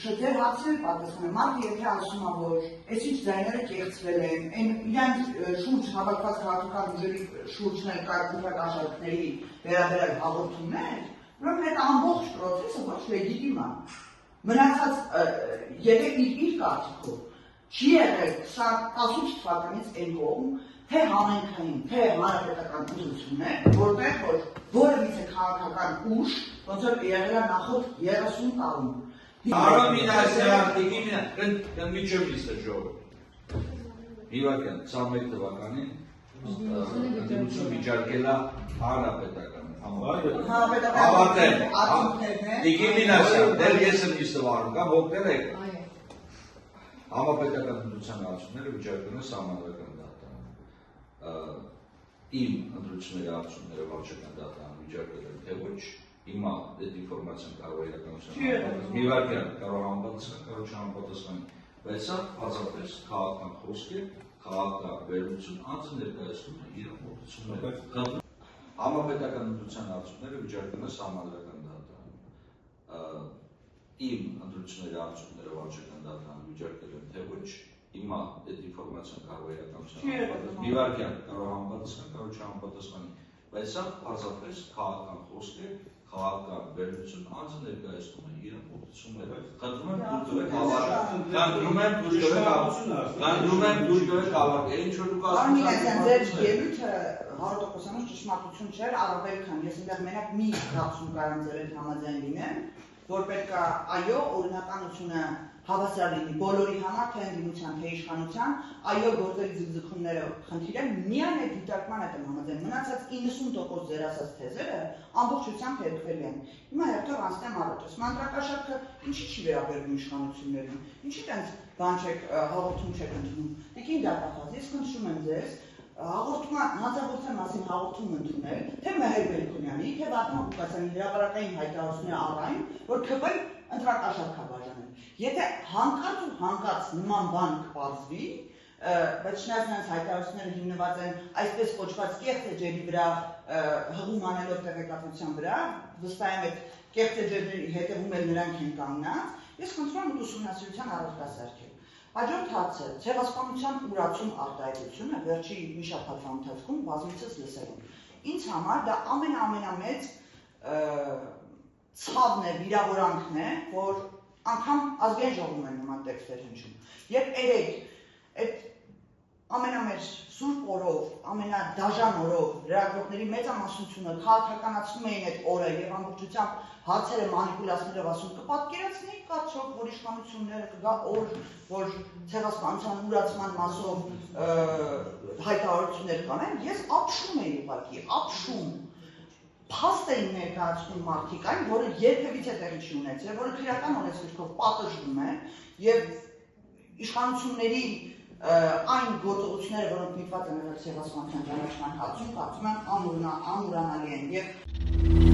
Շտեր հացրել պատասխանը, մարդը եթե ասում է, որ այս ինչ ձայները կեղծվել են, իրենց շուրջ հավաքված քաղաքական ուժերի շուրջն էլ կար ուղղակաշարքների վերաբերյալ հաղորդումներ, ուրեմն այդ ամբողջ պրոցեսը ոչ լեգիտիմ է։ Մնացած, եթե իր կարծիքով չի եղել 18 թվականից այն կողմ, թե համայնքային, թե հանրապետական ընտրություններ, որտեղ որ որևիցե քաղաքական ուժ, ոնց որ եղել է նախորդ 30 տարում։ Արոն Մինասյան, միջև լիստը ժողովուրդ։ Իվակյան, 21 թվականին ընդդիմություն վիճարկել է հանրապետական Հավատել, Տիկին Մինասյան, դեր ես եմ լիստը վարում կամ հոգնել եք։ Համապետական ընդդիմության արդյունքները վիճարկել են սահմանադրական դատան։ Իմ ընդդիմությունների արդյունքները վարչական դատան վիճարկել են թե ոչ։ Հիմա այդ ինֆորմացիան կարող է իրականության մի վարքյան կարող համապատասխան, կարող չհամապատասխան, բայց սա բացապես քաղաքական խոսք է, քաղաքական վերլուծություն, անձը ներկայացնում է իր մոտեցումները։ Համապետական ընդդիմության արդյունքները վիճարկել են սահմանադրական դատան։ Իմ ընդդիմությունների արդյունքները վարչական դատան վիճարկել են թե ոչ, հիմա այդ ինֆորմացիան կարող է իրականության մի վարքյան կարող համապատասխան, կարող չհամապատասխանի, բայց սա բացապես քաղաքական խոսք է, քաղաքական վերլուծություն, անձը ներկայացնում է իր մոտեցումները։ Խնդրում եմ դուր գովեք ավարտել, ինչ որ դուք ասում եք։ Ձեր ելույթը 100% ճշմարտություն չէր, առավել քան ես այնտեղ մենակ մի հարցում կարամ ձեր հետ համաձայն լինեմ, որ պետք է այո օրինականությունը հավասար լինի բոլորի համար, թե ընդդիմության, թե իշխանության, այո գործերի ձգձգումները խնդիրը միայն այդ դիտարկման հետ եմ համաձայն, մնացած 90% ձեր ասած թեզերը ամբողջությամբ հետքվել են։ Հիմա հետո անցնեմ առաջ, մանրակաշարքը ինչի չի վերաբերվում իշխանություններին, ինչի տենց բան չեք հաղորդում չեք ընդունում։ Տիկին Դատախազ, ես խնդրում եմ ձեզ հաղորդման հանձնաժողովության մասին հաղորդում ընդունել, թե Մհեր Բելքոնյանի, թե Վահրամ Ղուկասյանի հրապարակային հայտարարությունները առայն, որ ՔՊ-ն ընտրակաշառք է բաժանել։ Եթե հանկարծ ու հանկարծ նման բան կպարզվի, բայց չնայած նրանց հայտարարությունները հիմնված են այսպես կոչված կեղծ էջերի վրա, հղում անելով տեղեկատվության վրա, վստահ եմ այդ կեղծ էջերի հետևում էլ նրանք են կանգնած, ես խնդրում եմ ուսումնասիրության առարկա սարքել։ Հաջորդ հարցը ցեղասպանության ուրացում արտահայտությունը վերջի մի շաբաթվա ընթացքում բազմիցս լսել եմ։ Ինձ համար դա ամենամեծ ցավն է, վիրավորանքն է, որ անգամ ազգային ժողովում են նման տեքստեր հնչում։ Երբ երեք այդ ամենամեծ սուրբ օրով, ամենադաժան օրով լրագրողների մեծամասնությունը քաղաքականացնում էին այդ օրը եւ ամբողջությամբ հարցերը մանիպուլացնելով ասում կպատկերացնեի կարծոք, որ իշխանությունները կգա օր, որ ցեղասպանության ուրացման մասով հայտարարություններ կանեն, ես ապշում էի ուղղակի, ապշում։ Փաստ էին ներկայացնում մարդիկ այն, որը երբևիցե տեղի չի ունեցել, որը քրեական օրենսգրքով պատժվում է եւ իշխանությունների այն գործողությունները, որոնք միտված են ցեղասպանության ճանաչման հարցում, կարծում եմ ամուրանալի են եւ